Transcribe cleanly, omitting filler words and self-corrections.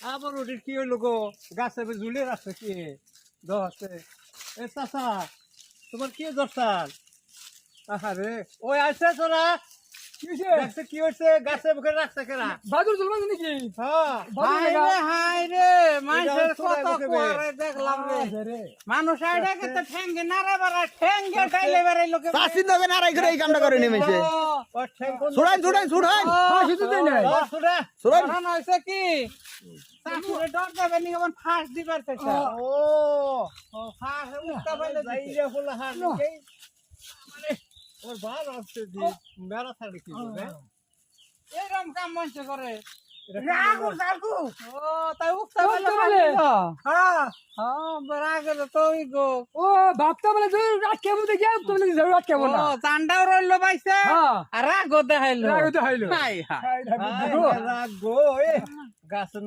আবার ওটির কি হইলো গো? গাছে ঝুলে রাখছে কি দশে? এ চাচা, তোমার কি দরকার? আরে ওই আছে তোরা, দেখছে কি হয়েছে? গাছে মুখে রাখছে কেনা? বাদুর জলমান নাকি? হ্যাঁ, হাই রে মানুষের কত কুয়ারে দেখলাম রে মানুষ আইডাকে তো ঠ্যাঙ্গে নাড়া বাড়া ঠ্যাঙ্গে গাইলে বেড়াই লোকে চাষির নগে নারাই করে এই কামটা করে নেমেছে ও ঠ্যাং কোন ছুড়ান ছুড়ান ছুড়ান ফাঁসি তো দেয় নাই। ছুড়া। ছুড়ান এখন হয়েছে কি চাকুরে ডর দেবে নি কেমন ফাঁস দিবার চেষ্টা ও ফাঁস উঠতে পারলে যাইলে হলো হার নাকি? মানে ওর ভাব আসছে যে মেরা ছাড়ে কি করবে? এরকম কাম মনসে করে রাগু রাগু ও তাই উঠতে উঠতে পারলে পারলে? হ্যাঁ হ্যাঁ রাগে তো ওই গো ও ভাবতে বলে তুই রাত কেমন দেখি তো বলে রাত কেমন না ও চান্ডাও রইলো পাইছে হ্যাঁ আর রাগও দেখাইলো রাগ তো হাইলো হাই হাই রাগ গো এ গাছের